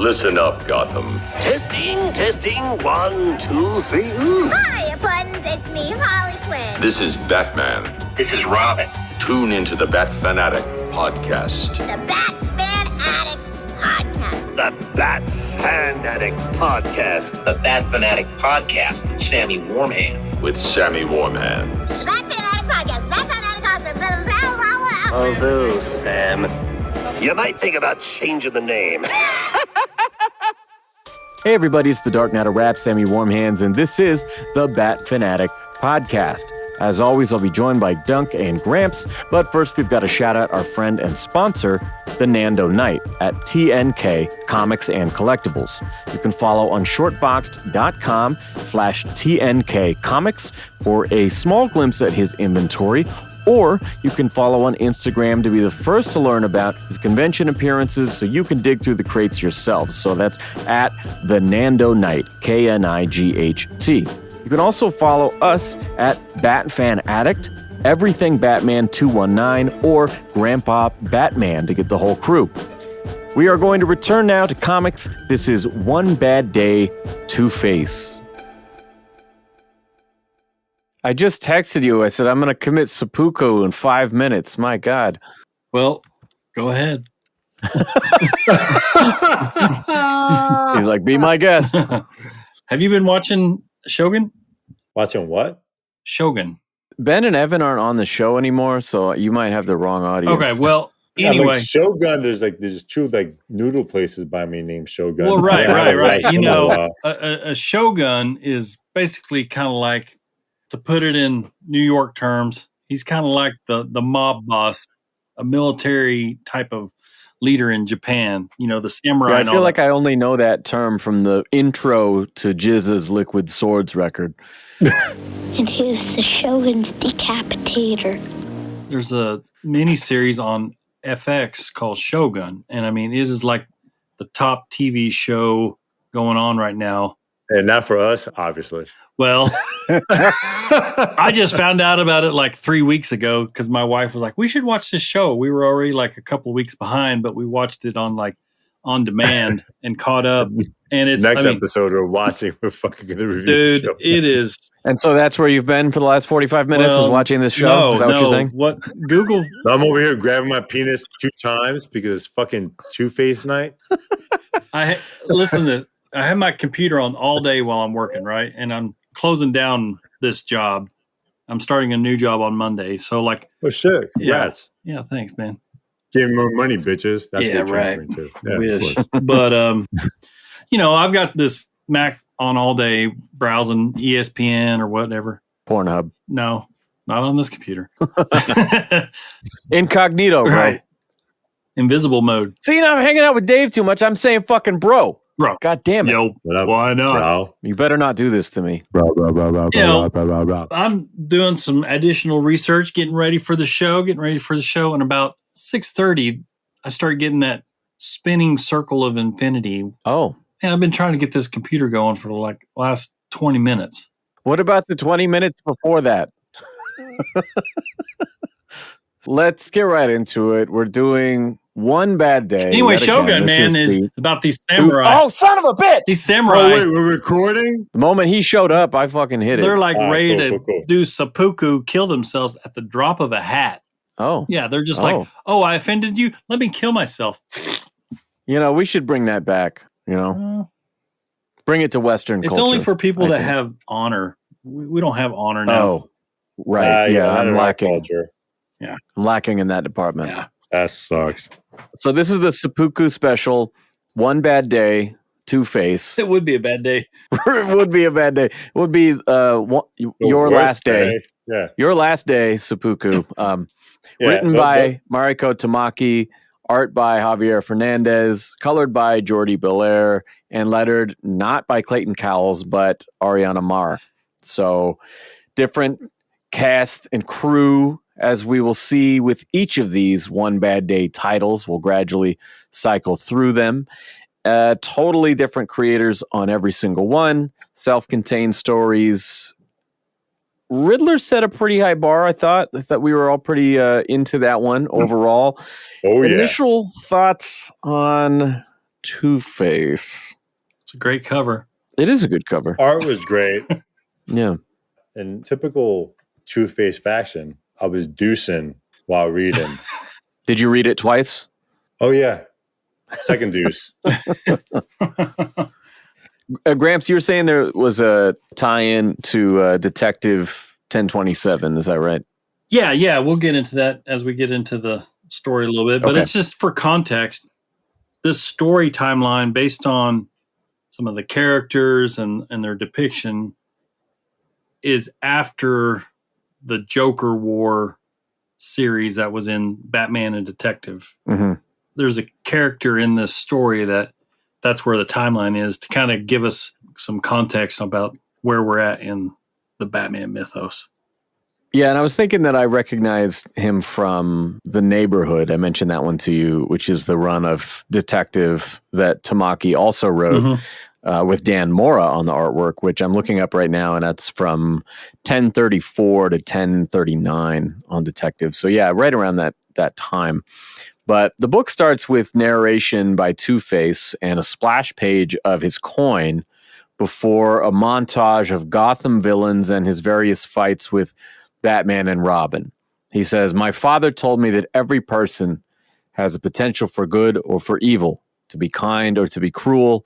Listen up, Gotham. Testing, 1, 2, 3. Hiya, Buttons. It's me, Harley Quinn. This is Batman. This is Robin. Tune into the Bat Fanatic podcast. The Bat Fan Addict Podcast. The Bat Fanatic Podcast. The Bat Fanatic Podcast with Sammy Warmhands. With Sammy Warmhands. The Bat Fan Addict Podcast. Bat Fan Addict Podcast. Although, Sam, you might think about changing the name. Hey everybody, it's the Dark Knight of Rap, Sammy Warmhands, and this is the Bat Fanatic Podcast. As always, I'll be joined by Dunk and Gramps, but first we've got to shout out our friend and sponsor, the Nando Knight at TNK Comics and Collectibles. You can follow on shortboxed.com/TNK Comics for a small glimpse at his inventory, or you can follow on Instagram to be the first to learn about his convention appearances so you can dig through the crates yourself. So that's at the Nando Knight, KNIGHT. You can also follow us at Batfan Addict, Everything Batman 219, or Grandpa Batman to get the whole crew. We are going to return now to comics. This is One Bad Day, Two-Face. I just texted you. I said, I'm going to commit seppuku in 5 minutes. My God. Well, go ahead. He's like, be my guest. Have you been watching Shogun? Watching what? Shogun. Ben and Evan aren't on the show anymore, so you might have the wrong audience. Okay, well, Yeah, anyway. like Shogun, there's two like noodle places by me named Shogun. Well, right. You know, Uh, a Shogun is basically kind of like, to put it in New York terms, he's kind of like the mob boss, a military type of leader in Japan. You know, the samurai. Yeah, I and feel all like that. I only know that term from the intro to Jizz's Liquid Swords record. And here's the Shogun's Decapitator. There's a mini series on FX called Shogun, and I mean, it is like the top TV show going on right now. and not for us, obviously. Well, I just found out about it like 3 weeks ago because my wife was like, we should watch this show. We were already like a couple weeks behind, but we watched it on like on demand and caught up. And it's Next episode we're watching, we're fucking gonna review dude, the show. it is. And so that's where you've been for the last 45 minutes is watching this show? No, is that what you're saying? What Google? I'm over here grabbing my penis 2 times because it's fucking Two-Face night. I have my computer on all day while I'm working, right? And I'm closing down this job. I'm starting a new job on Monday. So like, Oh shit, congrats. yeah, thanks, man. Give me more money, bitches. That's Yeah, what you're right. transferring to. Yeah, Wish. of course. But you know, I've got this Mac on all day browsing ESPN or whatever. Pornhub. No, not on this computer. Incognito, bro. Right. Invisible mode. See, I'm hanging out with Dave too much. I'm saying fucking bro. Bro. God damn it. Yo, What up, why not? bro? You better not do this to me. Bro. You know, I'm doing some additional research, getting ready for the show, and about 6:30, I start getting that spinning circle of infinity. Oh. And I've been trying to get this computer going for like last 20 minutes. What about the 20 minutes before that? Let's get right into it. We're doing One Bad Day. Anyway, Yet again, Shogun, this man, is the- about these samurai. Oh, son of a bitch! These Oh samurai, wait, we're recording? The moment he showed up, I fucking hit they're it. like Ah, ready cool, to cool. do seppuku, kill themselves at the drop of a hat. Oh. Yeah, they're just like, oh, I offended you? Let me kill myself. You know, we should bring that back, you know? Bring it to Western It's culture. only for people I that think. have honor. We don't have honor now. Oh, right. Yeah, I'm not in our lacking. culture. I'm lacking in that department. Yeah. That sucks. So this is the seppuku special. One Bad Day, Two-Face. It would be a bad day. It would be a bad day. It would be The your worst last day. Yeah. Your last day, seppuku. Yeah, Written but- by Mariko Tamaki, art by Javier Fernandez, colored by Jordi Belair, and lettered not by Clayton Cowles, but Ariana Marr. So different cast and crew, as we will see with each of these One Bad Day titles. We'll gradually cycle through them. Totally different creators on every single one. Self-contained stories. Riddler set a pretty high bar, I thought. I thought we were all pretty into that one overall. Oh yeah. Initial thoughts on Two-Face. It's a great cover. It is a good cover. Art was great. Yeah. In typical Two-Face fashion, I was deucing while reading. Did you read it twice? Oh, yeah. Second deuce. Gramps, you were saying there was a tie-in to Detective 1027. Is that right? Yeah. We'll get into that as we get into the story a little bit. But Okay. It's just for context. This story timeline, based on some of the characters and their depiction, is after the Joker War series that was in Batman and Detective. Mm-hmm. There's a character in this story that's where the timeline is, to kind of give us some context about where we're at in the Batman mythos. Yeah, and I was thinking that I recognized him from The Neighborhood. I mentioned that one to you, which is the run of Detective that Tamaki also wrote with Dan Mora on the artwork, which I'm looking up right now, and that's from 1034 to 1039 on Detective. So yeah, right around that time. But the book starts with narration by Two-Face and a splash page of his coin before a montage of Gotham villains and his various fights with Batman and Robin. He says, "My father told me that every person has a potential for good or for evil, to be kind or to be cruel."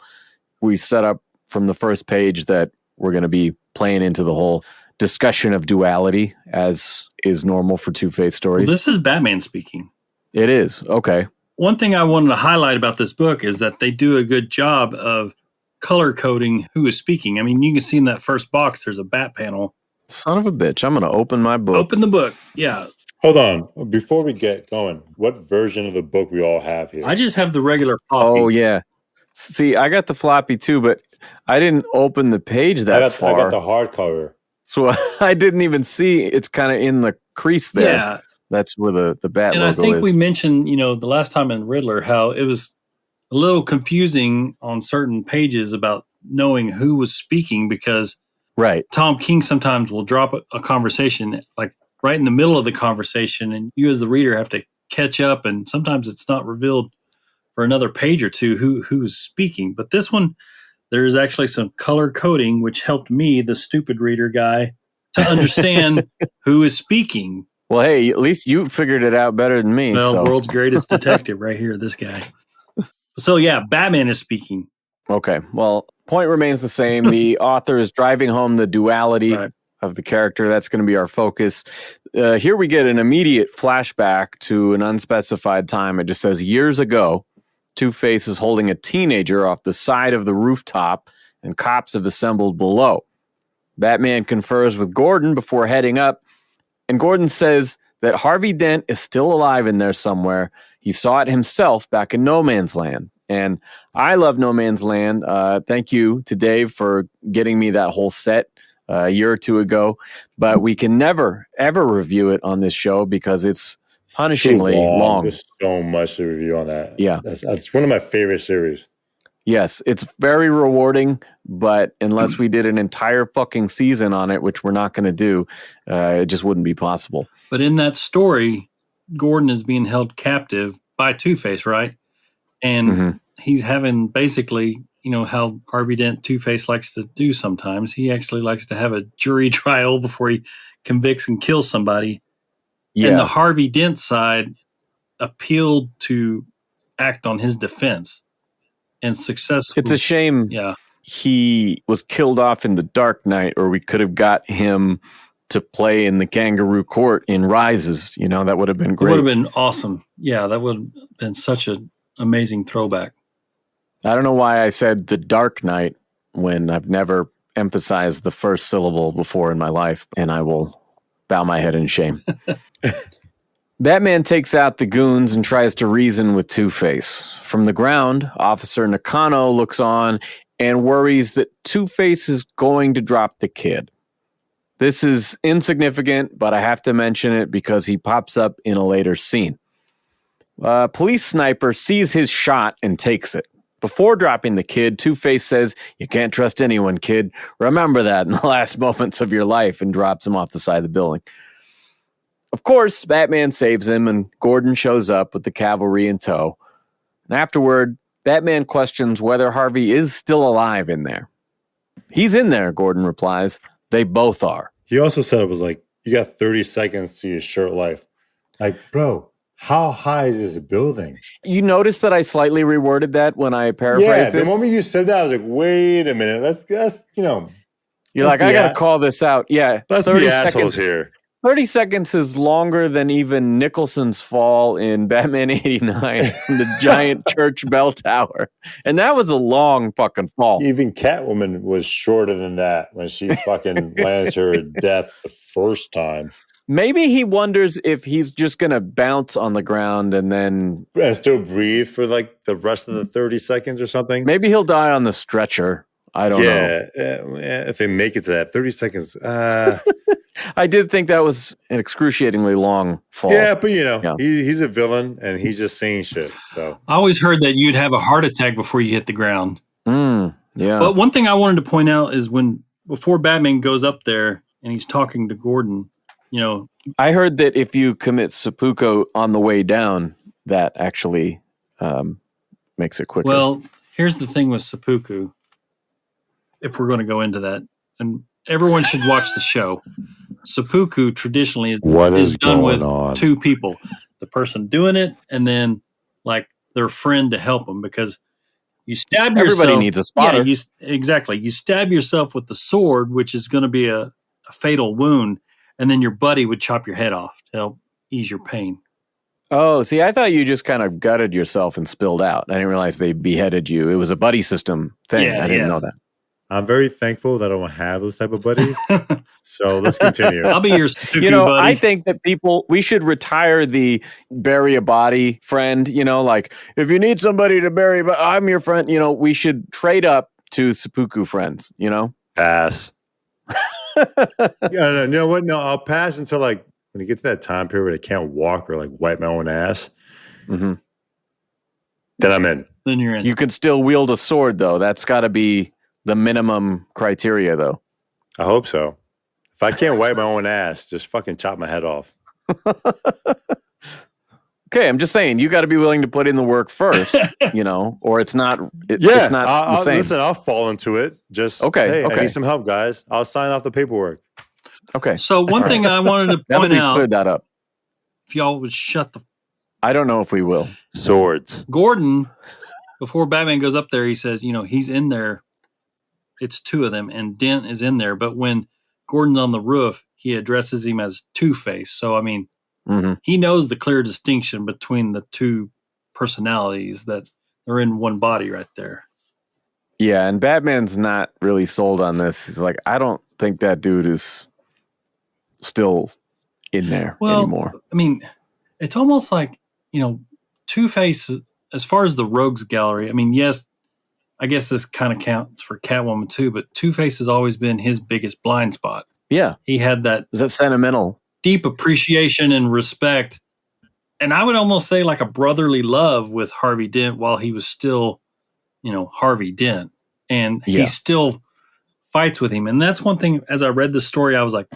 We set up from the first page that we're going to be playing into the whole discussion of duality, as is normal for Two-Face stories. Well, this is Batman speaking. It is. Okay. One thing I wanted to highlight about this book is that they do a good job of color coding who is speaking. I mean, you can see in that first box, there's a bat panel. Son of a bitch. I'm going to open my book. Open the book. Yeah. Hold on. Before we get going, what version of the book we all have here? I just have the regular copy. Oh, yeah. See, I got the floppy too, but I didn't open the page that far. I got the hardcover. So I didn't even see it's kind of in the crease there. Yeah. That's where the bat And logo I think is. we mentioned, the last time in Riddler, how it was a little confusing on certain pages about knowing who was speaking, because Right. Tom King sometimes will drop a conversation like right in the middle of the conversation, and you as the reader have to catch up, and sometimes it's not revealed for another page or two who's speaking. But this one, there is actually some color coding, which helped me, the stupid reader guy, to understand who is speaking. Well, hey, at least you figured it out better than me. Well, so. world's greatest detective right here, this guy. So yeah, Batman is speaking. Okay. Well, point remains the same. The author is driving home the duality of the character. That's going to be our focus. Here we get an immediate flashback to an unspecified time. It just says, years ago, Two-Face is holding a teenager off the side of the rooftop, and cops have assembled below. Batman confers with Gordon before heading up, and Gordon says that Harvey Dent is still alive in there somewhere. He saw it himself back in No Man's Land. And I love No Man's Land. Thank you to Dave for getting me that whole set a year or two ago. But we can never, ever review it on this show because it's punishingly long. There's so much to review on that. Yeah. That's one of my favorite series. Yes, it's very rewarding, but unless we did an entire fucking season on it, which we're not going to do, it just wouldn't be possible. But in that story, Gordon is being held captive by Two-Face, right? And he's having basically, how Harvey Dent Two-Face likes to do sometimes. He actually likes to have a jury trial before he convicts and kills somebody. Yeah. And the Harvey Dent side appealed to act on his defense and successfully. It's a shame he was killed off in The Dark Knight, or we could have got him to play in the Kangaroo Court in Rises. That would have been great. It would have been awesome. Yeah, that would have been such an amazing throwback. I don't know why I said The Dark Knight when I've never emphasized the first syllable before in my life, and I will bow my head in shame. Batman takes out the goons and tries to reason with Two-Face. From the ground, Officer Nakano looks on and worries that Two-Face is going to drop the kid. This is insignificant, but I have to mention it because he pops up in a later scene. A police sniper sees his shot and takes it. Before dropping the kid, Two-Face says, "You can't trust anyone, kid. Remember that in the last moments of your life," and drops him off the side of the building. Of course, Batman saves him, and Gordon shows up with the cavalry in tow. And afterward, Batman questions whether Harvey is still alive in there. He's in there, Gordon replies. They both are. He also said it was like, you got 30 seconds to your short life. Like, bro, how high is this building? You noticed that I slightly reworded that when I paraphrased Yeah, it? the moment you said that, I was like, wait a minute. That's You're like, I got to call this out. Yeah. Let's 30 be seconds assholes here. 30 seconds is longer than even Nicholson's fall in Batman 89 from the giant church bell tower. And that was a long fucking fall. Even Catwoman was shorter than that when she fucking lands her death the first time. Maybe he wonders if he's just going to bounce on the ground and then... And still breathe for like the rest of the 30 seconds or something. Maybe he'll die on the stretcher. I don't know. Yeah, if they make it to that 30 seconds. I did think that was an excruciatingly long fall. Yeah, but he's a villain and he's just saying shit. So I always heard that you'd have a heart attack before you hit the ground. Yeah. But one thing I wanted to point out is before Batman goes up there and he's talking to Gordon, I heard that if you commit seppuku on the way down, that actually makes it quicker. Well, here's the thing with seppuku. If we're going to go into that, and everyone should watch the show. Seppuku traditionally is done with two people, the person doing it and then like their friend to help them, because you stab yourself. Everybody needs a spotter. Yeah, exactly. You stab yourself with the sword, which is going to be a fatal wound, and then your buddy would chop your head off to help ease your pain. Oh, see, I thought you just kind of gutted yourself and spilled out. I didn't realize they beheaded you. It was a buddy system thing. I didn't know that. I'm very thankful that I don't have those type of buddies. So let's continue. I'll be your seppuku buddy. I think that we should retire the bury a body friend. Like if you need somebody to bury, but I'm your friend. We should trade up to seppuku friends. Pass. No, you know what? No, I'll pass until like when you get to that time period I can't walk or like wipe my own ass. Mm-hmm. Then I'm in. Then you're in. You could still wield a sword, though. That's got to be the minimum criteria, though. I hope so. If I can't wipe my own ass, just fucking chop my head off. Okay, I'm just saying, you got to be willing to put in the work first, or it's not. It's not the same. Listen, I'll fall into it. Just okay. I need some help, guys. I'll sign off the paperwork. Okay. So one thing I wanted to point out, cleared that up. If y'all would shut the. I don't know if we will. Swords. Gordon, before Batman goes up there, he says, he's in there. It's two of them, and Dent is in there. But when Gordon's on the roof, he addresses him as Two-Face. So, I mean, he knows the clear distinction between the two personalities that are in one body right there. Yeah, and Batman's not really sold on this. He's like, I don't think that dude is still in there anymore. I mean, it's almost like, Two-Face, as far as the Rogues Gallery, I mean, yes, I guess this kind of counts for Catwoman too, but Two-Face has always been his biggest blind spot. Yeah. He had that. Is that sentimental? Deep appreciation and respect. And I would almost say like a brotherly love with Harvey Dent while he was still, Harvey Dent. And he still fights with him. And that's one thing, as I read the story, I was like,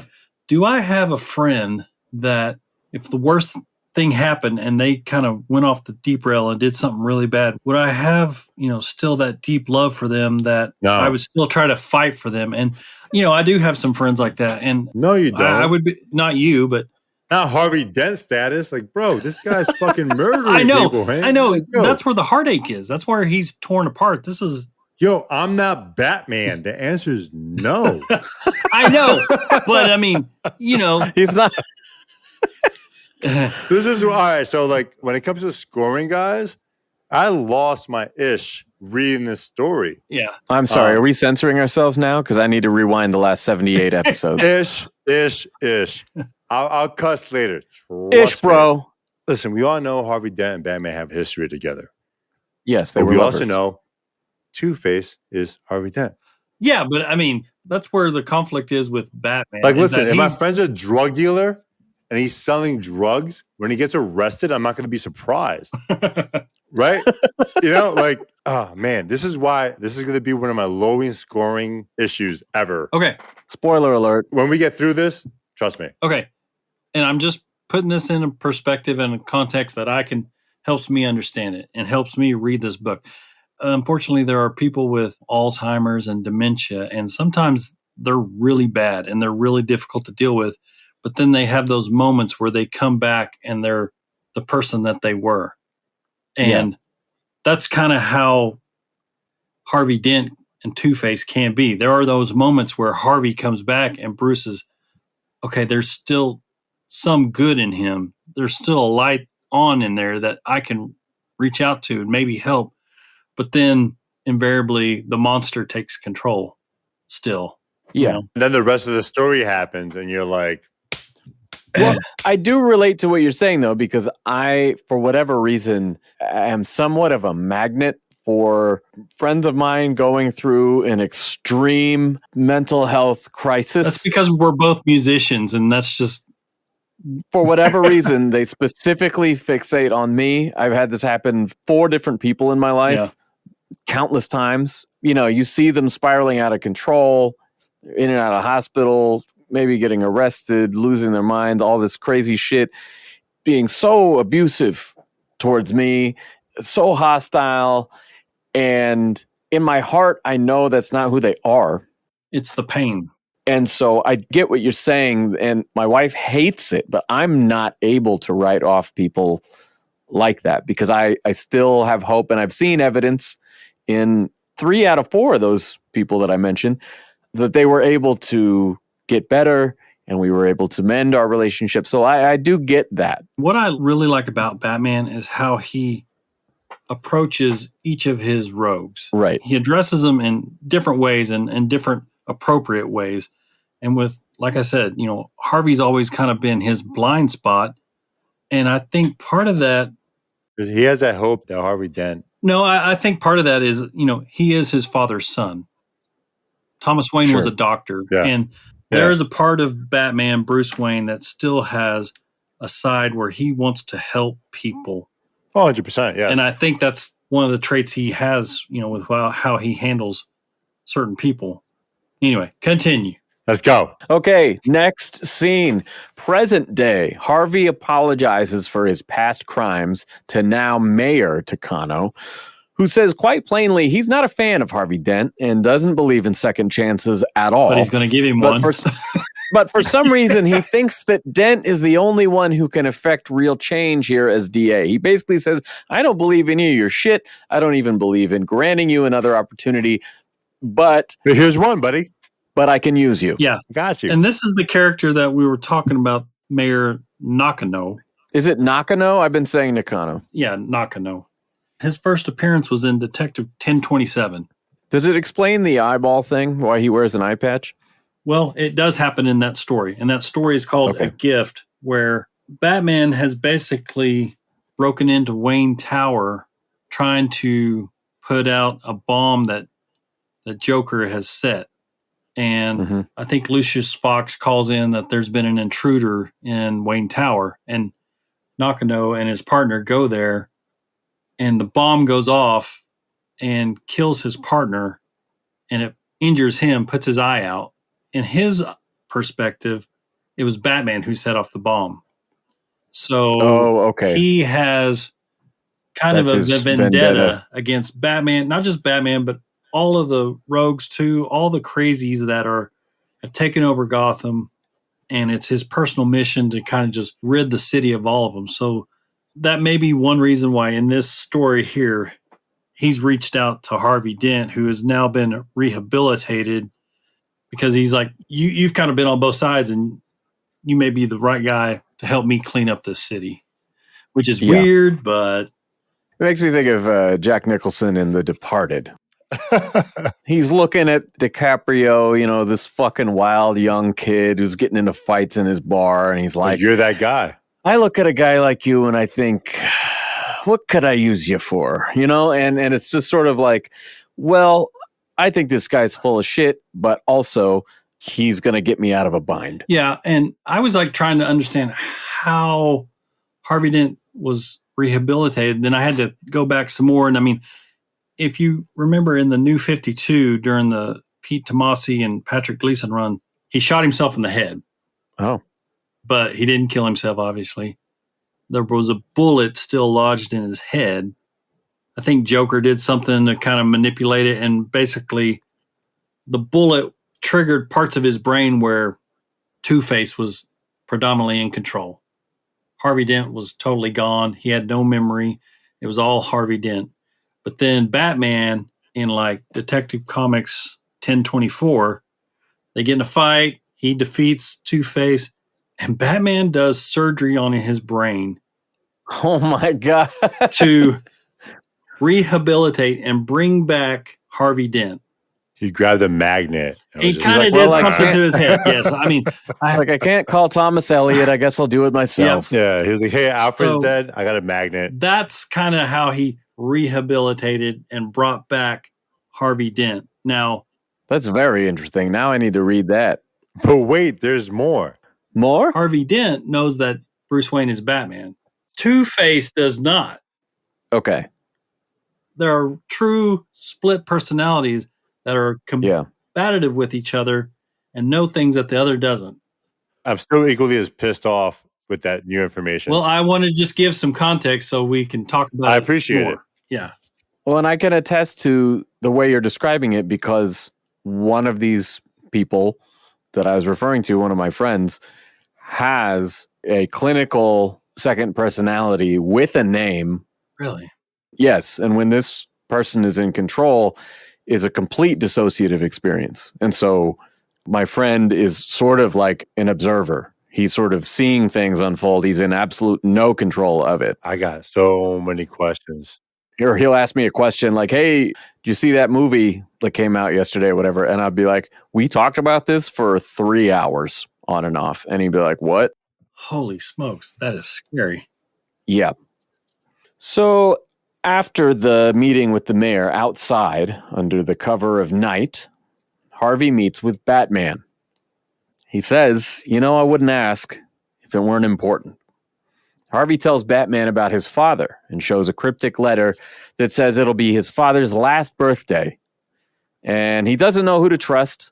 do I have a friend that if the worst thing happened and they kind of went off the deep rail and did something really bad, would I have, still that deep love for them that I would still try to fight for them? And, I do have some friends like that. And no, you don't. I would be, not you, but not Harvey Dent status. Like, bro, this guy's fucking murdering I know, people. Man. I know. Like, that's where the heartache is. That's where he's torn apart. This is. Yo, I'm not Batman. The answer is no. I know. But I mean, he's not. This is all right. So, like, when it comes to scoring, guys, I lost my ish reading this story. Yeah. I'm sorry. Are we censoring ourselves now? Because I need to rewind the last 78 episodes. Ish. I'll cuss later. Ish, bro. Me. Listen, we all know Harvey Dent and Batman have history together. Yes, they but were we lovers. also know Two-Face is Harvey Dent. Yeah, but I mean, that's where the conflict is with Batman. Like, listen, if my friend's a drug dealer and he's selling drugs, when he gets arrested, I'm not going to be surprised. Right? Oh man, this is why this is going to be one of my lowest scoring issues ever. Okay. Spoiler alert. When we get through this, trust me. Okay. And I'm just putting this in a perspective and a context that helps me understand it and helps me read this book. unfortunately, there are people with Alzheimer's and dementia, and sometimes they're really bad and they're really difficult to deal with. But then they have those moments where they come back and they're the person that they were. And that's kind of how Harvey Dent and Two-Face can be. There are those moments where Harvey comes back and Bruce is, okay, there's still some good in him. There's still a light on in there that I can reach out to and maybe help. But then invariably the monster takes control still. Yeah. You know? And then the rest of the story happens, and you're like, Well, I do relate to what you're saying, though, because I, for whatever reason, am somewhat of a magnet for friends of mine going through an extreme mental health crisis. That's because we're both musicians, and that's just... For whatever reason, they specifically fixate on me. I've had this happen 4 different people in my life, countless times. You know, you see them spiraling out of control, in and out of hospital, maybe getting arrested, losing their mind, all this crazy shit, being so abusive towards me, so hostile. And in my heart, I know that's not who they are. It's the pain. And so I get what you're saying, and my wife hates it, but I'm not able to write off people like that because I still have hope, and I've seen evidence in 3 out of 4 of those people that I mentioned that they were able to get better and we were able to mend our relationship. So I do get that. What I really like about Batman is how he approaches each of his rogues. Right. He addresses them in different ways and in different appropriate ways. And with, like I said, you know, Harvey's always kind of been his blind spot. And I think part of that... he has that hope that Harvey Dent... No, I think part of that is, you know, he is his father's son. Thomas Wayne was a doctor. Yeah. And there is a part of Batman, Bruce Wayne, that still has a side where he wants to help people. 100%, yes. And I think that's one of the traits he has, you know, with how he handles certain people. Anyway, continue. Let's go. Okay, next scene. Present day. Harvey apologizes for his past crimes to now Mayor Takano, who says quite plainly he's not a fan of Harvey Dent and doesn't believe in second chances at all. But he's going to give him one. But for some reason, he thinks that Dent is the only one who can affect real change here as DA. He basically says, I don't believe in you. You're shit. I don't even believe in granting you another opportunity. But here's one, buddy. But I can use you. Yeah. Got you. And this is the character that we were talking about, Mayor Nakano. Is it Nakano? I've been saying Nakano. Yeah, Nakano. His first appearance was in Detective 1027. Does it explain the eyeball thing, why he wears an eye patch? Well, it does happen in that story. And that story is called A Gift, where Batman has basically broken into Wayne Tower trying to put out a bomb that the Joker has set. And I think Lucius Fox calls in that there's been an intruder in Wayne Tower. And Nakano and his partner go there, and the bomb goes off and kills his partner, and it injures him, puts his eye out. In his perspective, it was Batman who set off the bomb. So he has kind of a vendetta against Batman, not just Batman, but all of the rogues too, all the crazies that have taken over Gotham, and it's his personal mission to kind of just rid the city of all of them. So that may be one reason why in this story here, he's reached out to Harvey Dent, who has now been rehabilitated, because he's like, you've kind of been on both sides, and you may be the right guy to help me clean up this city, which is weird, but... It makes me think of Jack Nicholson in The Departed. He's looking at DiCaprio, you know, this fucking wild young kid who's getting into fights in his bar, and he's like, you're that guy. I look at a guy like you and I think, what could I use you for? You know, and it's just sort of like, well, I think this guy's full of shit, but also he's going to get me out of a bind. Yeah, and I was like trying to understand how Harvey Dent was rehabilitated. Then I had to go back some more. And I mean, if you remember in the New 52 during the Pete Tomasi and Patrick Gleason run, he shot himself in the head. Oh. But he didn't kill himself, obviously. There was a bullet still lodged in his head. I think Joker did something to kind of manipulate it, and basically the bullet triggered parts of his brain where Two-Face was predominantly in control. Harvey Dent was totally gone. He had no memory. It was all Harvey Dent. But then Batman in like Detective Comics 1024, they get in a fight. He defeats Two-Face, and Batman does surgery on his brain. Oh my God. To rehabilitate and bring back Harvey Dent. He grabbed a magnet. He kind of did something to his head. Yes, I mean, I can't call Thomas Elliot. I guess I'll do it myself. Yeah, he was like, "Hey, Alfred's dead. I got a magnet." That's kind of how he rehabilitated and brought back Harvey Dent. Now, that's very interesting. Now I need to read that. But wait, there's more. More? Harvey Dent knows that Bruce Wayne is Batman. Two-Face does not. Okay. There are true split personalities that are combative with each other and know things that the other doesn't. I'm still equally as pissed off with that new information. Well, I want to just give some context so we can talk about it. I appreciate it. Yeah. Well, and I can attest to the way you're describing it because one of these people that I was referring to, one of my friends, has a clinical second personality with a name. Really? Yes. And when this person is in control, is a complete dissociative experience. And so my friend is sort of like an observer. He's sort of seeing things unfold. He's in absolute no control of it. I got so many questions. Or he'll ask me a question like, hey, did you see that movie that came out yesterday or whatever? And I'd be like, we talked about this for 3 hours on and off. And he'd be like, what? Holy smokes. That is scary. Yeah. So after the meeting with the mayor outside under the cover of night, Harvey meets with Batman. He says, I wouldn't ask if it weren't important. Harvey tells Batman about his father and shows a cryptic letter that says it'll be his father's last birthday. And he doesn't know who to trust,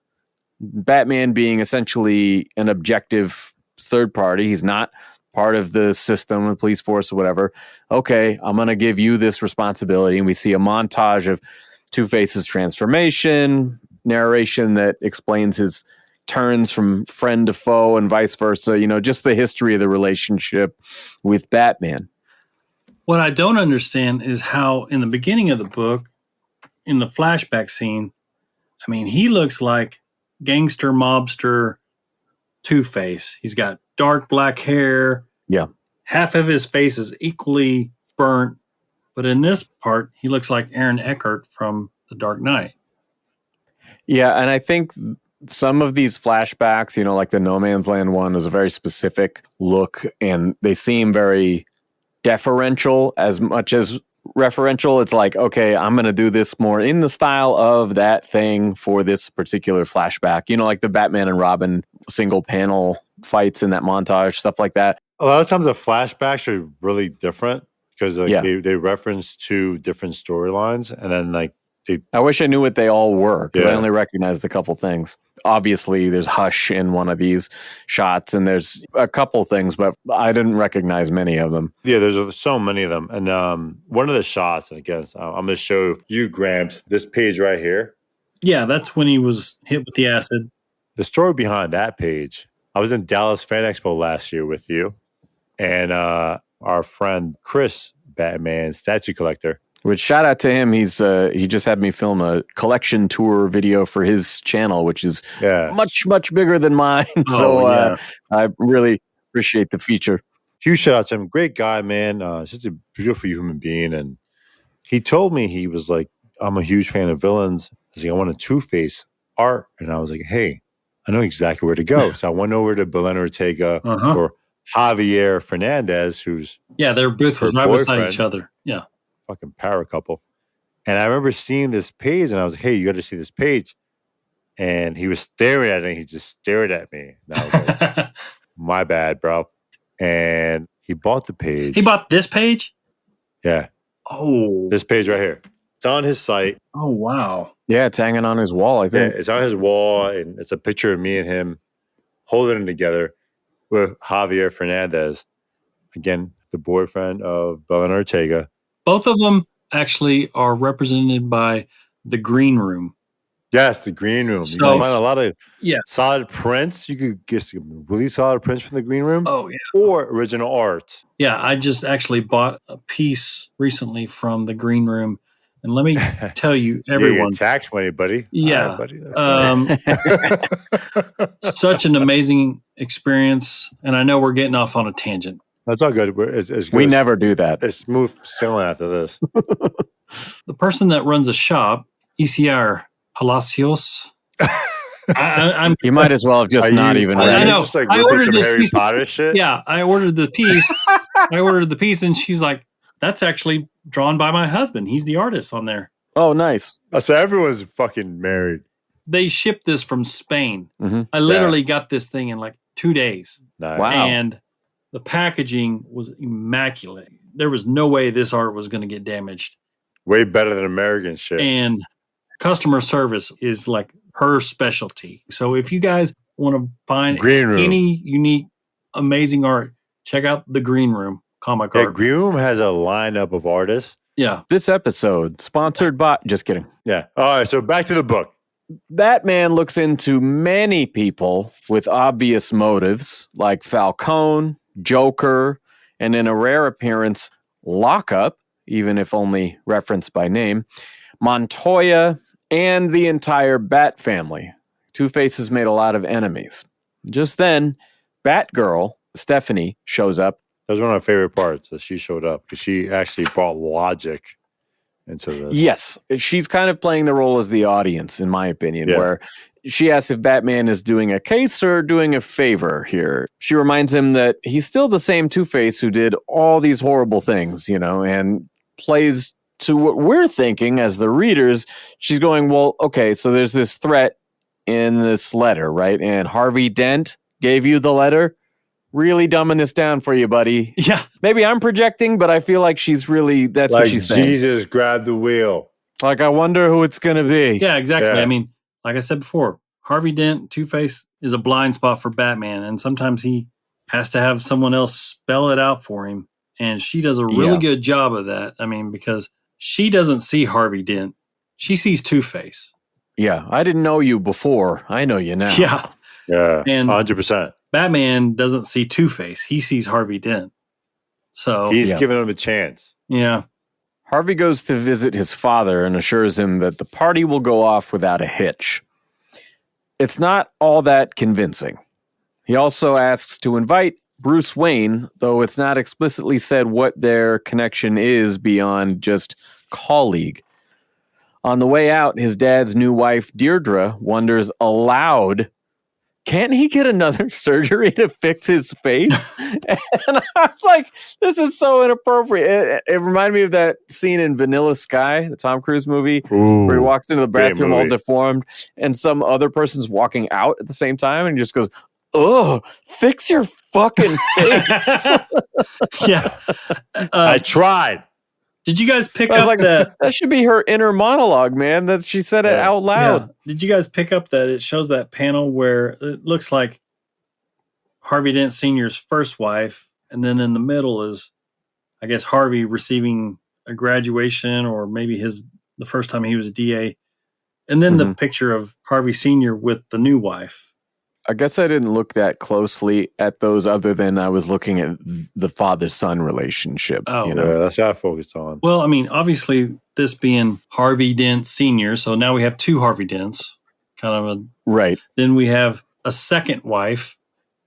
Batman being essentially an objective third party. He's not part of the system, the police force or whatever. Okay, I'm going to give you this responsibility. And we see a montage of Two-Face's transformation, narration that explains his turns from friend to foe and vice versa. Just the history of the relationship with Batman. What I don't understand is how in the beginning of the book, in the flashback scene, he looks like gangster mobster Two-Face. He's got dark black hair. Yeah. Half of his face is equally burnt. But in this part, he looks like Aaron Eckhart from The Dark Knight. Yeah, and I think some of these flashbacks, like the No Man's Land one, is a very specific look, and they seem very deferential as much as referential. It's like, okay, I'm going to do this more in the style of that thing for this particular flashback. Like the Batman and Robin single panel fights in that montage, stuff like that. A lot of times the flashbacks are really different because they reference two different storylines, and then I wish I knew what they all were because I only recognized a couple things. Obviously, there's Hush in one of these shots, and there's a couple things, but I didn't recognize many of them. Yeah, there's so many of them. And one of the shots, and I guess I'm going to show you, Gramps, this page right here. Yeah, that's when he was hit with the acid. The story behind that page, I was in Dallas Fan Expo last year with you, and our friend Chris, Batman statue collector. Which, shout out to him. He just had me film a collection tour video for his channel, which is much, much bigger than mine. I really appreciate the feature. Huge shout out to him. Great guy, man. Such a beautiful human being. And he told me, he was like, I'm a huge fan of villains. I was like, I want a Two-Face art. And I was like, hey, I know exactly where to go. So I went over to Belen Ortega or Javier Fernandez, who's their booth was right beside each other. Yeah. Fucking power couple. And I remember seeing this page, and I was like, hey, you got to see this page. And he was staring at it, and he just stared at me. And I was like, my bad, bro. And he bought the page. He bought this page? Yeah. Oh. This page right here. It's on his site. Oh, wow. Yeah, it's hanging on his wall, I think. Yeah, it's on his wall, and it's a picture of me and him holding it together with Javier Fernandez. Again, the boyfriend of Belen Ortega. Both of them actually are represented by the green room. Yes, the green room. So- You can find a lot of Yeah. solid prints. You could get some really solid prints from the green room Oh, yeah. or original art. Yeah, I just actually bought a piece recently from the green room. And let me tell you, everyone, Yeah, tax money, buddy. Yeah. All right, buddy. That's such an amazing experience. And I know we're getting off on a tangent. That's all good. It's good. We never do that. It's smooth sailing after this. The person that runs a shop, ECR Palacios. I'm You might as well have just not even I read it. know. Just like I look at ordered some this Harry piece- Potter shit. Yeah, I ordered the piece. And she's like, "That's actually drawn by my husband. He's the artist on there." Oh, nice. Oh, so everyone's fucking married. They shipped this from Spain. Mhm. I literally got this thing in like 2 days. Nice. Wow. And the packaging was immaculate. There was no way this art was going to get damaged. Way better than American shit. And customer service is like her specialty. So if you guys want to find Green room. any unique, amazing art, check out the Green Room comic Yeah, art. Green Room has a lineup of artists. Yeah. This episode sponsored by, just kidding. Yeah. All right. So back to the book. Batman looks into many people with obvious motives, like Falcone, Joker, and in a rare appearance, Lockup, even if only referenced by name, Montoya, and the entire Bat family. Two-Face has made a lot of enemies. Just then, Batgirl, Stephanie, shows up. That was one of my favorite parts that she showed up because she actually brought logic into this. Yes, she's kind of playing the role as the audience, in my opinion, Yeah. where she asks if Batman is doing a case or doing a favor here. She reminds him that he's still the same Two-Face who did all these horrible things, and plays to what we're thinking as the readers. She's going, well, okay, so there's this threat in this letter, right? And Harvey Dent gave you the letter. Really dumbing this down for you, buddy. Yeah. Maybe I'm projecting, but I feel like that's Like what she's saying. Jesus grabbed the wheel. Like, I wonder who it's going to be. Yeah, exactly. Yeah. I mean, like I said before, Harvey Dent, Two-Face is a blind spot for Batman. And sometimes he has to have someone else spell it out for him. And she does a really Yeah. good job of that. I mean, because she doesn't see Harvey Dent. She sees Two-Face. Yeah, I didn't know you before. I know you now. Yeah. Yeah. And 100%. Batman doesn't see Two-Face. He sees Harvey Dent. So, He's Yeah. giving him a chance. yeah. Harvey goes to visit his father and assures him that the party will go off without a hitch. It's not all that convincing. He also asks to invite Bruce Wayne, though it's not explicitly said what their connection is beyond just colleague. On the way out, his dad's new wife, Deirdre, wonders aloud, can't he get another surgery to fix his face? And I was like, this is so inappropriate. It reminded me of that scene in Vanilla Sky, the Tom Cruise movie, where he walks into the great bathroom all movie. deformed and some other person's walking out at the same time and he just goes, oh, fix your fucking face. Yeah. I tried. Did you guys pick I was up like, that? that should be her inner monologue, man. That she said it Yeah. out loud. Yeah. Did you guys pick up that it shows that panel where it looks like Harvey Dent Sr.'s first wife, and then in the middle is, I guess, Harvey receiving a graduation or maybe the first time he was DA, and then the Mhm. picture of Harvey Sr. with the new wife. I guess I didn't look that closely at those other than I was looking at the father-son relationship. Oh. Yeah, that's what I focused on. Well, I mean, obviously, this being Harvey Dent Sr., so now we have two Harvey Dents. Kind of a. Right. Then we have a second wife.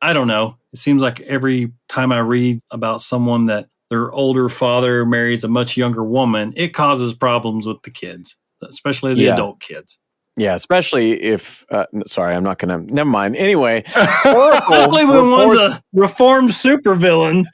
I don't know. It seems like every time I read about someone that their older father marries a much younger woman, it causes problems with the kids, especially the Yeah. adult kids. Yeah, especially if, sorry, I'm not going to, never mind. Anyway, Especially when one's a reformed supervillain.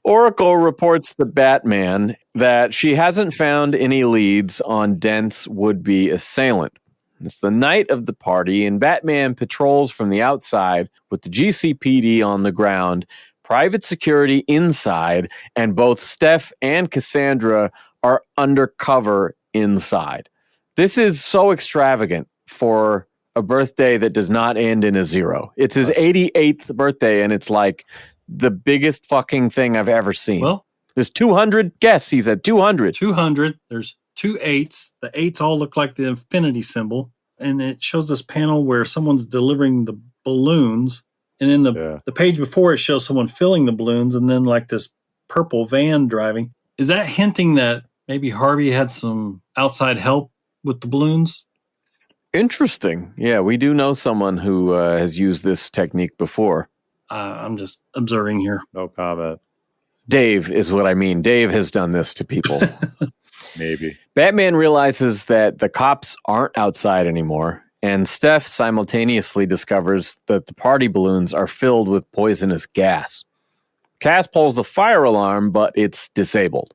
Oracle reports to Batman that she hasn't found any leads on Dent's would-be assailant. It's the night of the party, and Batman patrols from the outside with the GCPD on the ground, private security inside, and both Steph and Cassandra are undercover inside. This is so extravagant for a birthday that does not end in a zero. It's his 88th birthday, and it's like the biggest fucking thing I've ever seen. Well, There's 200 guests. He said 200. 200. There's 2 8s. The 8s all look like the infinity symbol. And it shows this panel where someone's delivering the balloons. And in the page before, it shows someone filling the balloons and then like this purple van driving. Is that hinting that maybe Harvey had some outside help with the balloons? Interesting. Yeah, we do know someone who has used this technique before. I'm just observing here. No comment. Dave is what I mean. Dave has done this to people. Maybe. Batman realizes that the cops aren't outside anymore, and Steph simultaneously discovers that the party balloons are filled with poisonous gas. Cass pulls the fire alarm, but it's disabled.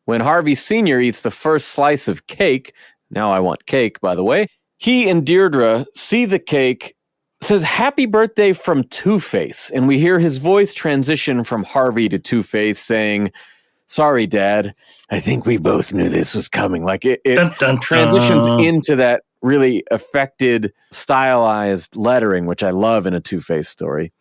When Harvey Sr. eats the first slice of cake, now I want cake, by the way, he and Deirdre see the cake, says happy birthday from Two-Face, and we hear his voice transition from Harvey to Two-Face saying, sorry, Dad, I think we both knew this was coming. Like it Dun, dun, transitions dun. into that really affected, stylized lettering, which I love in a Two-Face story.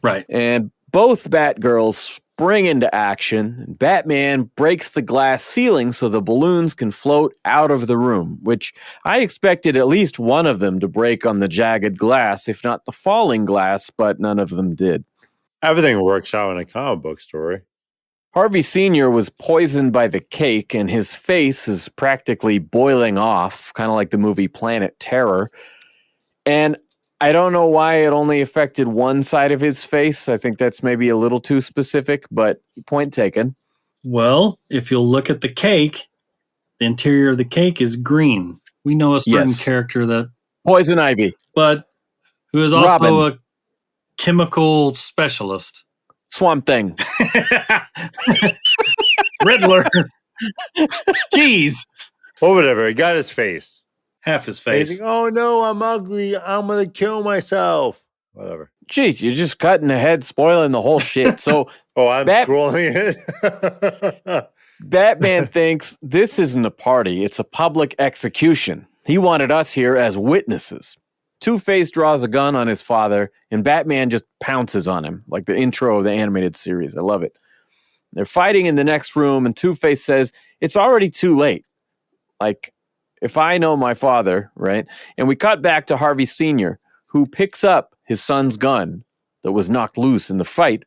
Right. And both Batgirls spring into action. And Batman breaks the glass ceiling so the balloons can float out of the room, which I expected at least one of them to break on the jagged glass, if not the falling glass, but none of them did. Everything works out in a comic book story. Harvey Sr. was poisoned by the cake, and his face is practically boiling off, kind of like the movie Planet Terror. And I don't know why it only affected one side of his face. I think that's maybe a little too specific, but point taken. Well, if you'll look at the cake, the interior of the cake is green. We know a certain character that... Poison Ivy. But who is also Robin. a chemical specialist. Swamp Thing. Riddler. Jeez. Or whatever. He got his face. Half his face. He's like, oh no, I'm ugly. I'm going to kill myself. Whatever. Jeez, you're just cutting ahead, spoiling the whole shit. So, I'm scrolling it. Batman thinks this isn't a party, it's a public execution. He wanted us here as witnesses. Two-Face draws a gun on his father, and Batman just pounces on him, like the intro of the animated series. I love it. They're fighting in the next room, and Two-Face says, it's already too late. Like, if I know my father, right? And we cut back to Harvey Sr., who picks up his son's gun that was knocked loose in the fight,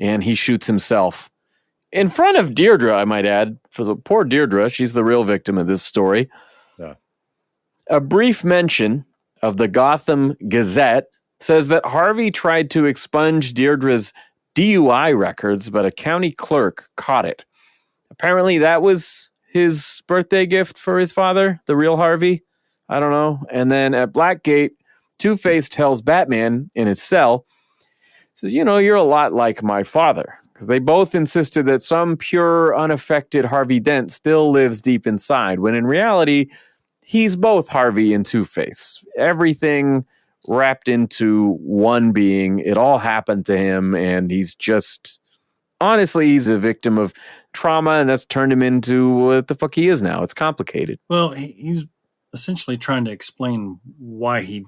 and he shoots himself. In front of Deirdre, I might add, for the poor Deirdre, she's the real victim of this story. Yeah. A brief mention of the Gotham Gazette says that Harvey tried to expunge Deirdre's DUI records, but a county clerk caught it. Apparently that was his birthday gift for his father, the real Harvey. I don't know. And then at Blackgate, Two-Face tells Batman in his cell, says, you know, you're a lot like my father. Because they both insisted that some pure, unaffected Harvey Dent still lives deep inside, when in reality, he's both Harvey and Two-Face. Everything wrapped into one being. It all happened to him, and he's just... Honestly, he's a victim of trauma, and that's turned him into what the fuck he is now. It's complicated. Well, he's essentially trying to explain why he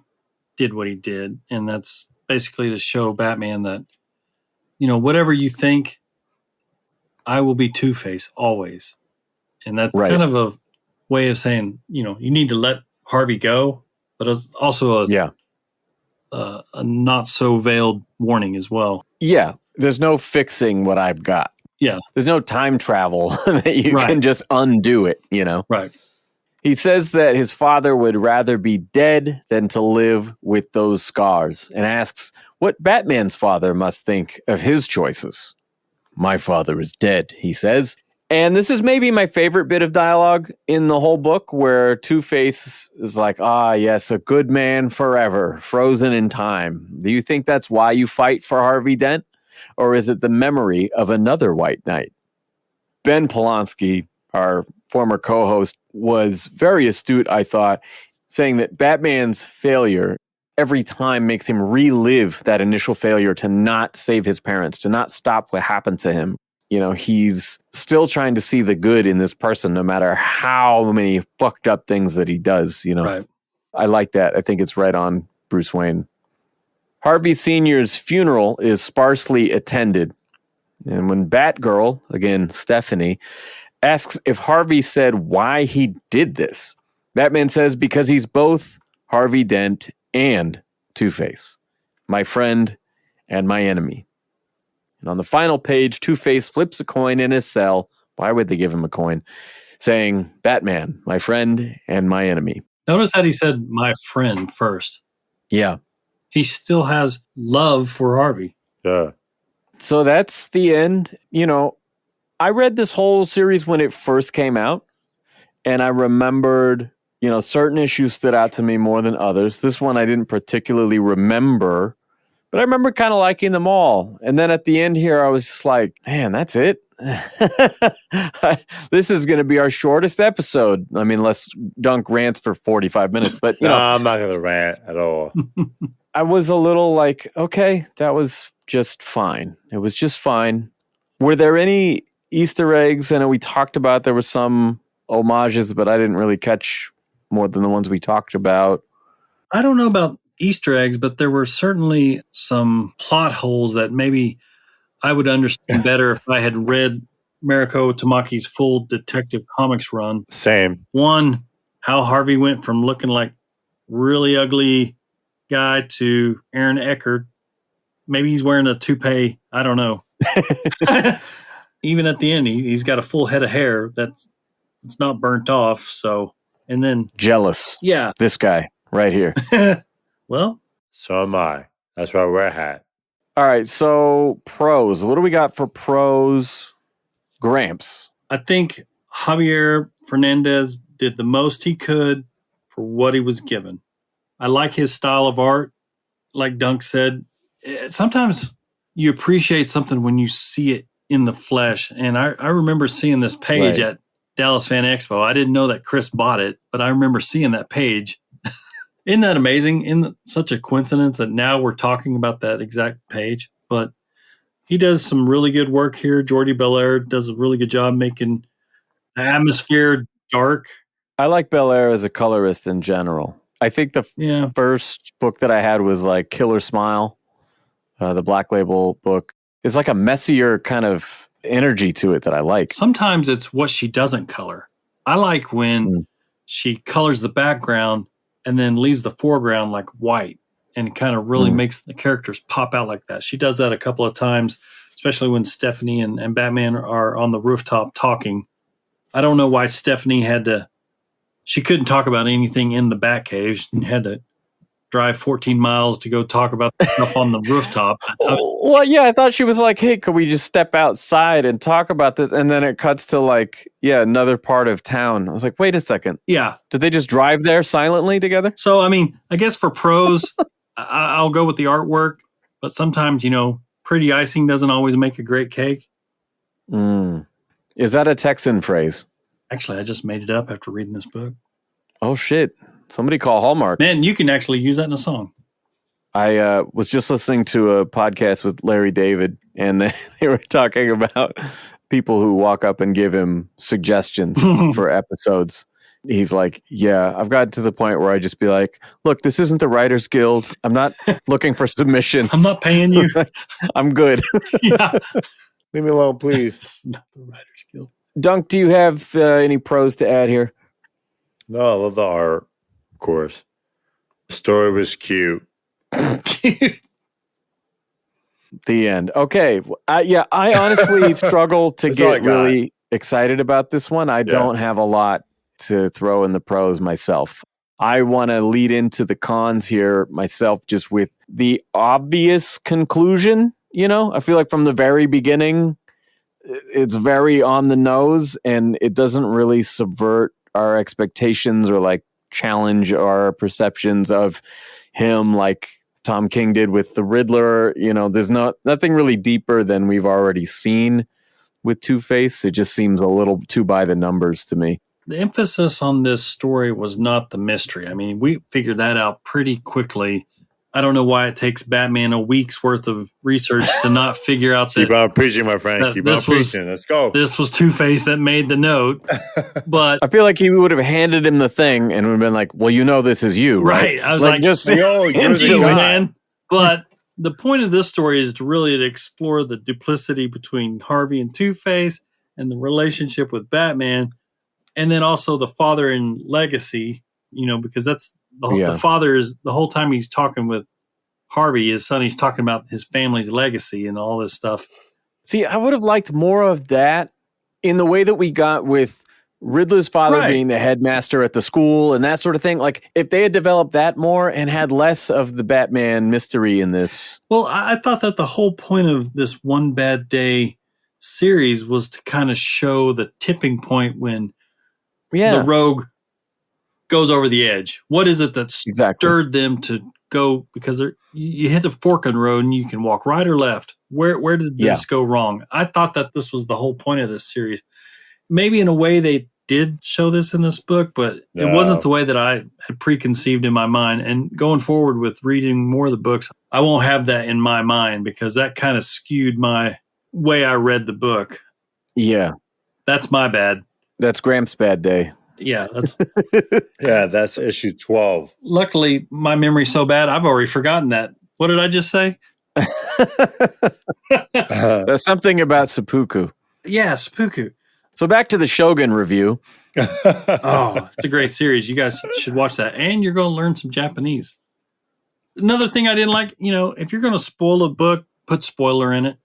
did what he did, and that's basically to show Batman that, you know, whatever you think, I will be Two-Face always. And that's kind of a way of saying, you know, you need to let Harvey go, but it's also a not so veiled warning as well. Yeah, there's no fixing what I've got. Yeah. There's no time travel that you can just undo it, you know? Right. He says that his father would rather be dead than to live with those scars, and asks what Batman's father must think of his choices. My father is dead, he says. And this is maybe my favorite bit of dialogue in the whole book, where Two-Face is like, yes, a good man forever, frozen in time. Do you think that's why you fight for Harvey Dent? Or is it the memory of another White Knight? Ben Polanski, our former co-host, was very astute, I thought, saying that Batman's failure every time makes him relive that initial failure to not save his parents, to not stop what happened to him. You know, he's still trying to see the good in this person, no matter how many fucked up things that he does, you know. Right. I like that. I think it's right on Bruce Wayne. Harvey Sr.'s funeral is sparsely attended. And when Batgirl, again, Stephanie, asks if Harvey said why he did this, Batman says because he's both Harvey Dent and Two-Face, my friend and my enemy. And on the final page, Two-Face flips a coin in his cell. Why would they give him a coin? Saying, Batman, my friend and my enemy. Notice that he said my friend first. Yeah. He still has love for Harvey. Yeah. So that's the end. You know, I read this whole series when it first came out, and I remembered, you know, certain issues stood out to me more than others. This one I didn't particularly remember, but I remember kind of liking them all. And then at the end here, I was just like, man, that's it. This is going to be our shortest episode. I mean, unless Dunk rants for 45 minutes, but you know, I'm not going to rant at all. I was a little like, okay, that was just fine. It was just fine. Were there any Easter eggs? I know we talked about there were some homages, but I didn't really catch more than the ones we talked about. I don't know about Easter eggs, but there were certainly some plot holes that maybe I would understand better if I had read Mariko Tamaki's full Detective Comics run. Same. One, how Harvey went from looking like really ugly guy to Aaron Eckhart. Maybe he's wearing a toupee. I don't know. Even at the end, he's got a full head of hair it's not burnt off. So, and then Jealous. yeah, This guy right here. well, So am I. That's why I wear a hat. All right. So pros. What do we got for pros? Gramps. I think Javier Fernandez did the most he could for what he was given. I like his style of art. Like Dunk said, sometimes you appreciate something when you see it in the flesh. And I remember seeing this page at Dallas Fan Expo. I didn't know that Chris bought it, but I remember seeing that page. Isn't that amazing? Isn't such a coincidence that now we're talking about that exact page? But he does some really good work here. Jordi Belair does a really good job making the atmosphere dark. I like Belair as a colorist in general. I think the first book that I had was like Killer Smile, the Black Label book. It's like a messier kind of energy to it that I like. Sometimes it's what she doesn't color. I like when she colors the background and then leaves the foreground like white and kind of really makes the characters pop out like that. She does that a couple of times, especially when Stephanie and Batman are on the rooftop talking. I don't know why Stephanie she couldn't talk about anything in the Batcave. She had to drive 14 miles to go talk about stuff on the rooftop. Well, yeah, I thought she was like, hey, could we just step outside and talk about this? And then it cuts to like, another part of town. I was like, wait a second. Yeah. Did they just drive there silently together? So, I mean, I guess for pros, I'll go with the artwork, but sometimes, pretty icing doesn't always make a great cake. Is that a Texan phrase? Actually, I just made it up after reading this book. Oh, shit. Somebody call Hallmark. Man, you can actually use that in a song. I was just listening to a podcast with Larry David, and they were talking about people who walk up and give him suggestions for episodes. He's like, I've gotten to the point where I just be like, look, this isn't the Writers Guild. I'm not looking for submissions. I'm not paying you. I'm good. Yeah. Leave me alone, please. It's not the Writers Guild. Dunk, do you have any pros to add here? No, I love the art, of course. The story was cute. The end. Okay. I honestly struggle to get really excited about this one. I don't have a lot to throw in the pros myself. I want to lead into the cons here myself just with the obvious conclusion. I feel like from the very beginning, it's very on the nose and it doesn't really subvert our expectations or like challenge our perceptions of him like Tom King did with the Riddler. There's nothing really deeper than we've already seen with Two-Face. It just seems a little too by the numbers to me. The emphasis on this story was not the mystery. I mean, we figured that out pretty quickly. I don't know why it takes Batman a week's worth of research to not figure out that. Keep on preaching, my friend. Keep on preaching. Let's go. This was Two-Face that made the note. But I feel like he would have handed him the thing and would have been like, well, this is you, right? I was like just geez, man. But the point of this story is to really explore the duplicity between Harvey and Two-Face and the relationship with Batman, and then also the father and legacy, because that's the father is the whole time he's talking with Harvey, his son, he's talking about his family's legacy and all this stuff. See, I would have liked more of that in the way that we got with Riddler's father being the headmaster at the school and that sort of thing. Like, if they had developed that more and had less of the Batman mystery in this. Well, I thought that the whole point of this One Bad Day series was to kind of show the tipping point when the Rogue goes over the edge. What is it that stirred them to go? Because you hit the fork in the road and you can walk right or left. Where did this go wrong? I thought that this was the whole point of this series. Maybe in a way they did show this in this book, but it wasn't the way that I had preconceived in my mind. And going forward with reading more of the books, I won't have that in my mind because that kind of skewed my way I read the book. Yeah. That's my bad. That's Gramps' bad day. Yeah. That's issue 12. Luckily, my memory's so bad, I've already forgotten that. What did I just say? There's something about seppuku. Yeah, seppuku. So back to the Shogun review. Oh, it's a great series. You guys should watch that. And you're going to learn some Japanese. Another thing I didn't like, if you're going to spoil a book, put spoiler in it.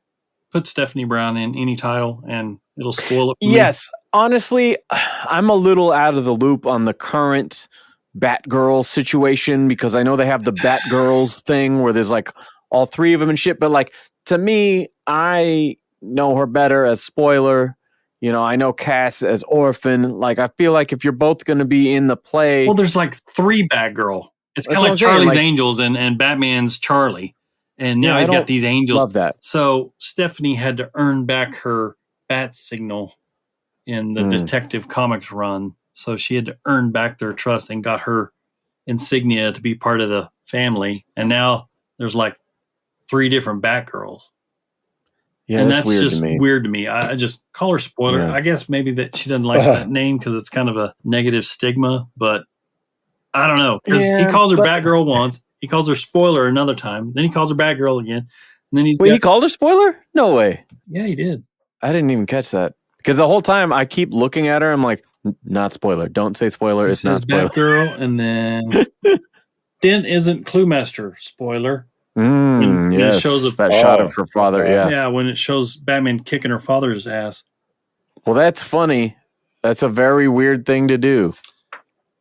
Put Stephanie Brown in any title and it'll spoil it for me. Yes. Honestly, I'm a little out of the loop on the current Batgirl situation because I know they have the Batgirls thing where there's like all three of them and shit. But like, to me, I know her better as spoiler. I know Cass as Orphan. Like, I feel like if you're both going to be in the play. Well, there's like three Batgirl. It's kind of like Charlie's Angels and Batman's Charlie. And now he's got these angels. Love that. So Stephanie had to earn back her bat signal in the Detective Comics run. So she had to earn back their trust and got her insignia to be part of the family. And now there's like three different Batgirls. Yeah, and that's weird just to me. weird to me. I just call her spoiler. Yeah. I guess maybe that she doesn't like that name because it's kind of a negative stigma, but I don't know. Because he calls her Batgirl once, he calls her spoiler another time, then he calls her Batgirl again. And then he called her spoiler? No way. Yeah, he did. I didn't even catch that. Because the whole time I keep looking at her, I'm like, not spoiler. Don't say spoiler. It's not spoiler. Batgirl, and then Dent isn't Cluemaster. Spoiler. When it yes, shows that shot of her father. Yeah, when it shows Batman kicking her father's ass. Well, that's funny. That's a very weird thing to do.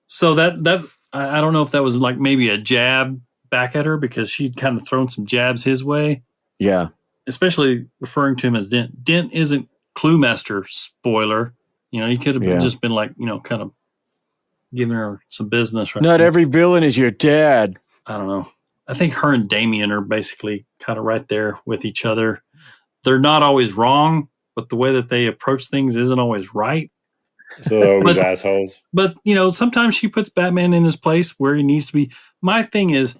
So that I don't know if that was like maybe a jab back at her because she'd kind of thrown some jabs his way. Yeah. Especially referring to him as Dent. Dent isn't Cluemaster. Spoiler. He could have just been like, kind of giving her some business. Right? Not every villain is your dad. I don't know. I think her and Damien are basically kind of right there with each other. They're not always wrong, but the way that they approach things isn't always right. So they're always assholes. But, sometimes she puts Batman in his place where he needs to be. My thing is,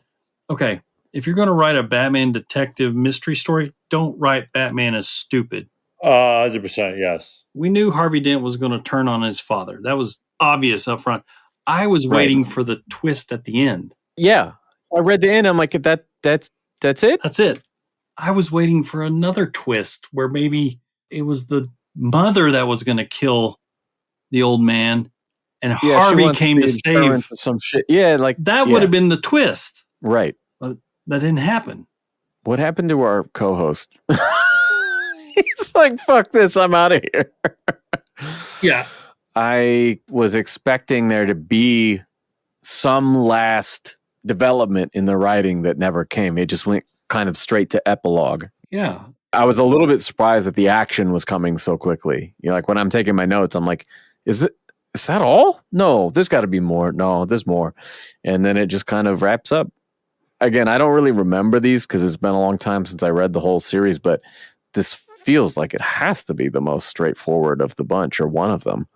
okay, if you're going to write a Batman detective mystery story, don't write Batman as stupid. 100%, yes. We knew Harvey Dent was going to turn on his father. That was obvious up front. I was waiting for the twist at the end. Yeah. I read the end. I'm like, that's it? That's it. I was waiting for another twist where maybe it was the mother that was going to kill the old man and Harvey came to save some shit. Yeah, like that would have been the twist. Right. But that didn't happen. What happened to our co-host? He's like, fuck this. I'm out of here. Yeah. I was expecting there to be some last development in the writing that never came. It just went kind of straight to epilogue. Yeah. I was a little bit surprised that the action was coming so quickly. Like when I'm taking my notes, I'm like, is that all? No, there's got to be more. No, there's more. And then it just kind of wraps up. Again, I don't really remember these because it's been a long time since I read the whole series, but this feels like it has to be the most straightforward of the bunch or one of them.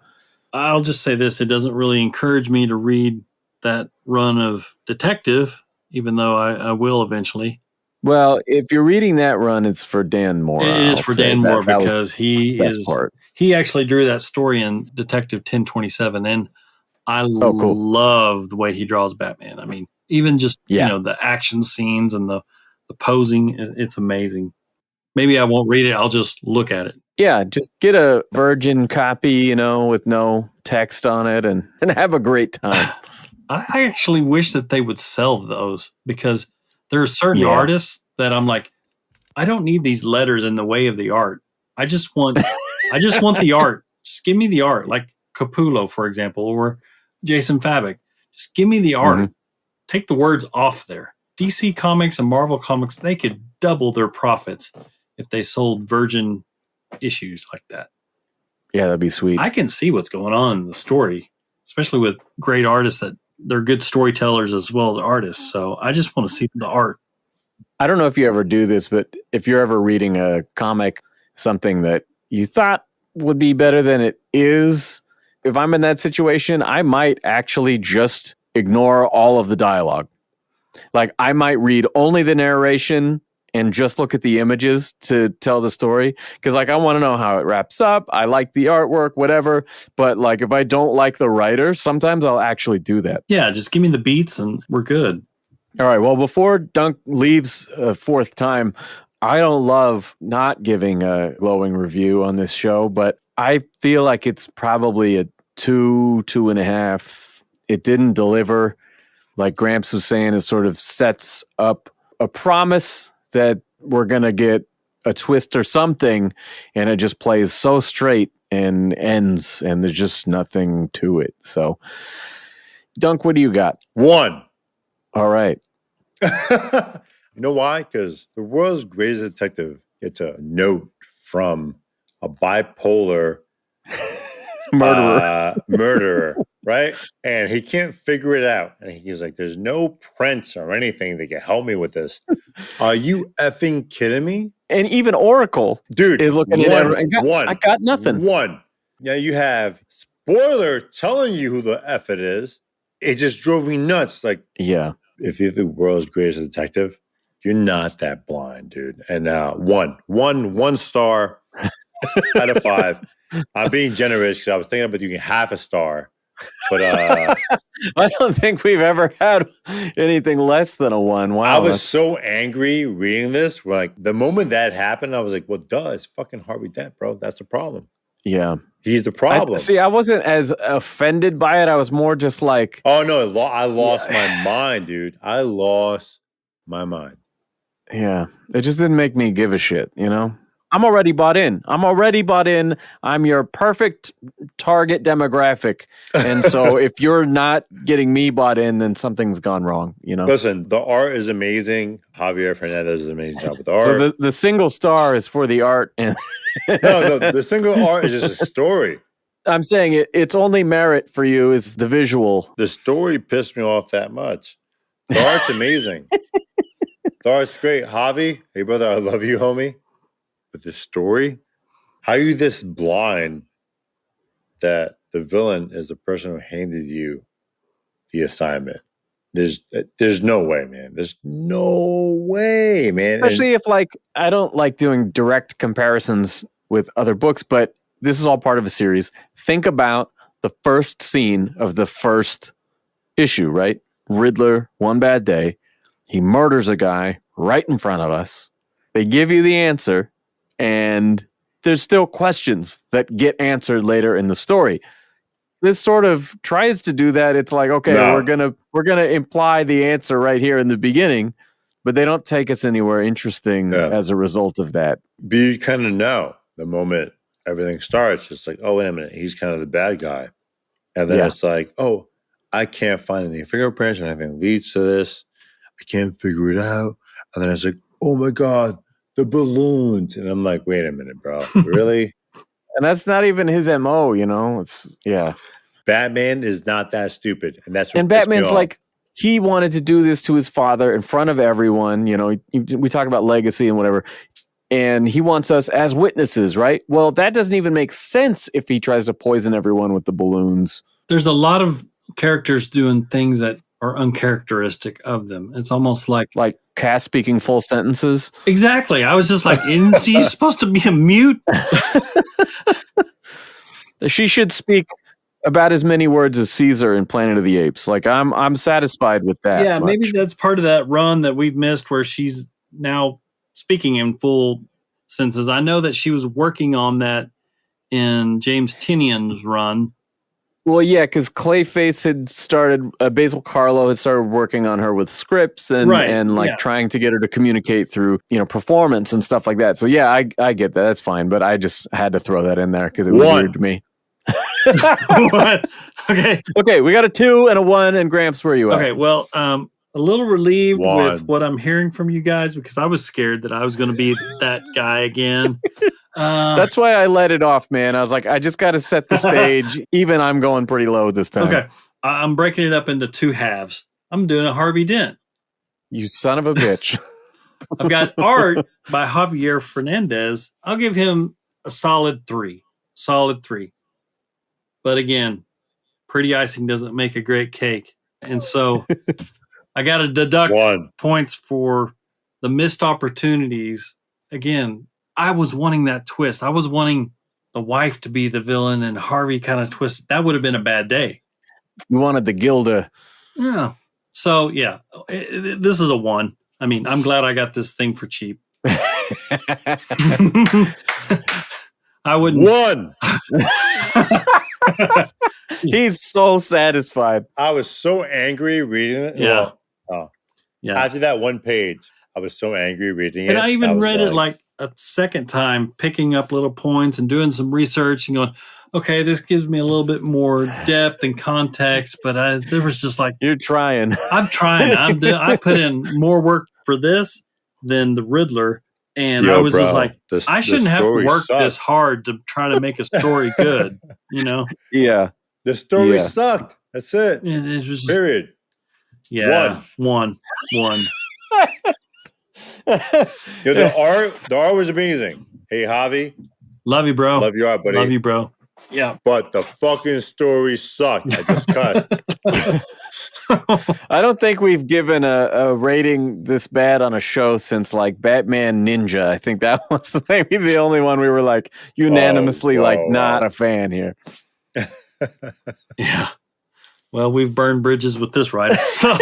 I'll just say this. It doesn't really encourage me to read that run of Detective, even though I will eventually. Well, if you're reading that run, it's for Dan Moore. It is for Dan Moore because he actually drew that story in Detective 1027, and I love the way he draws Batman. I mean, even just the action scenes and the the posing, it's amazing. Maybe I won't read it. I'll just look at it. Yeah, just get a virgin copy, with no text on it and have a great time. I actually wish that they would sell those because there are certain artists that I'm like, I don't need these letters in the way of the art. I just want the art. Just give me the art, like Capullo, for example, or Jason Fabok. Just give me the art. Mm-hmm. Take the words off there. DC Comics and Marvel Comics, they could double their profits if they sold virgin issues like that. Yeah, that'd be sweet. I can see what's going on in the story, especially with great artists that they're good storytellers as well as artists. So I just want to see the art. I don't know if you ever do this, but if you're ever reading a comic, something that you thought would be better than it is, if I'm in that situation, I might actually just ignore all of the dialogue. Like I might read only the narration and just look at the images to tell the story. Because like I want to know how it wraps up. I like the artwork, whatever. But like if I don't like the writer, sometimes I'll actually do that. Yeah, just give me the beats and we're good. All right. Well, before Dunk leaves a fourth time, I don't love not giving a glowing review on this show, but I feel like it's probably a 2.5. It didn't deliver. Like Gramps was saying, it sort of sets up a promise that we're going to get a twist or something, and it just plays so straight and ends, and there's just nothing to it. So, Dunk, what do you got? 1. All right. You know why? Because the world's greatest detective gets a note from a bipolar murderer, right? And he can't figure it out. And he's like, there's no prints or anything that can help me with this. Are you effing kidding me? And even Oracle, dude, is looking at everything. I got nothing. 1. Now you have spoiler telling you who the F it is. It just drove me nuts. Like, yeah, if you're the world's greatest detective, you're not that blind, dude. And 1 star out of 5. I'm being generous because I was thinking about you can half a star, but I don't think we've ever had anything less than a 1. Wow, I was so angry reading this. Like the moment that happened, I was like, "Well, duh, it's fucking Harvey Dent, bro. That's the problem. Yeah, he's the problem." I wasn't as offended by it. I was more just like, "Oh no, I lost my mind, dude. I lost my mind." Yeah, it just didn't make me give a shit, I'm already bought in. I'm your perfect target demographic. And so if you're not getting me bought in, then something's gone wrong, Listen, the art is amazing. Javier Fernandez does an amazing job with the art. So the single star is for the art. And no, the single art is just a story. I'm saying its only merit for you is the visual. The story pissed me off that much. The art's amazing. The art's great. Javi, hey brother, I love you, homie. But the story, how are you this blind that the villain is the person who handed you the assignment? There's no way, man. There's no way, man. Especially if I don't like doing direct comparisons with other books, but this is all part of a series. Think about the first scene of the first issue, right? Riddler, one bad day. He murders a guy right in front of us. They give you the answer. And there's still questions that get answered later in the story. This sort of tries to do that. It's like, okay, we're gonna imply the answer right here in the beginning, but they don't take us anywhere interesting as a result of that. But you kind of know the moment everything starts. It's like, oh, wait a minute, he's kind of the bad guy, and then it's like, oh, I can't find any fingerprints or anything leads to this. I can't figure it out, and then it's like, oh my god. The balloons. And I'm like, wait a minute, bro. Really? And that's not even his MO, It's, Batman is not that stupid. And that's what And Batman's like, he wanted to do this to his father in front of everyone. We talk about legacy and whatever. And he wants us as witnesses, right? Well, that doesn't even make sense if he tries to poison everyone with the balloons. There's a lot of characters doing things that are uncharacteristic of them. It's almost like Cass speaking full sentences. Exactly. I was just like, isn't she supposed to be a mute? She should speak about as many words as Caesar in Planet of the Apes. I'm satisfied with that. Yeah, maybe that's part of that run that we've missed where she's now speaking in full senses, I know that she was working on that in James Tinian's run. Well, yeah, because Clayface had started, Basil Carlo had started working on her with scripts and trying to get her to communicate through, performance and stuff like that. So yeah, I get that. That's fine. But I just had to throw that in there because it was weird to me. What? Okay, we got a 2 and a 1, and Gramps, where are you at? Okay, well, a little relieved with what I'm hearing from you guys because I was scared that I was going to be that guy again. That's why I let it off, man. I was like, I just got to set the stage. Even I'm going pretty low this time. Okay, I'm breaking it up into 2 halves. I'm doing a Harvey Dent. You son of a bitch. I've got Art by Javier Fernandez. I'll give him a solid 3. Solid 3. But again, pretty icing doesn't make a great cake. And so I got to deduct points for the missed opportunities. Again, I was wanting that twist. I was wanting the wife to be the villain and Harvey kind of twisted. That would have been a bad day. You wanted the Gilda. Yeah. So, yeah, this is a 1. I mean, I'm glad I got this thing for cheap. I wouldn't. 1. He's so satisfied. I was so angry reading it. Yeah. Yeah. After that 1 page, I was so angry reading it. And I even read it like a second time, picking up little points and doing some research and going, okay, this gives me a little bit more depth and context. But there was just like, you're trying. I'm trying. I put in more work for this than the Riddler. And I was just like, I shouldn't have to work this hard to try to make a story good, Yeah. The story sucked. That's it. It was just, period. Yeah. 1. The art was amazing. Hey, Javi. Love you, bro. Love you, art, buddy. Love you, bro. Yeah. But the fucking story sucked. I just cussed. I don't think we've given a rating this bad on a show since like Batman Ninja. I think that was maybe the only one we were like unanimously not a fan here. Yeah. Well, we've burned bridges with this writer. So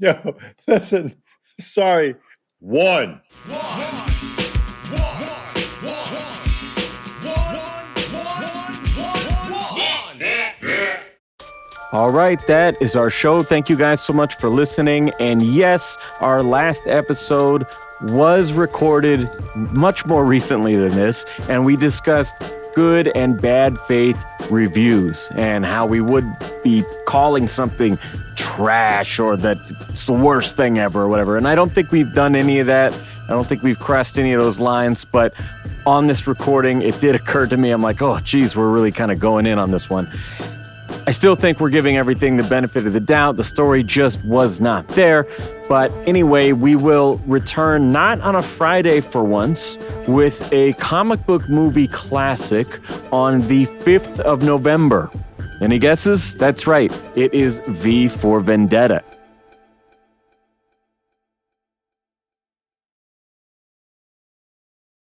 no, listen. Sorry. 1. All right, that is our show. Thank you guys so much for listening. And yes, our last episode was recorded much more recently than this, and we discussed good and bad faith reviews and how we would be calling something trash or that it's the worst thing ever or whatever. And I don't think we've done any of that. I don't think we've crossed any of those lines, but on this recording, it did occur to me. I'm like, oh, geez, we're really kind of going in on this one. I still think we're giving everything the benefit of the doubt. The story just was not there. But anyway, we will return not on a Friday for once with a comic book movie classic on the 5th of November. Any guesses? That's right. It is V for Vendetta.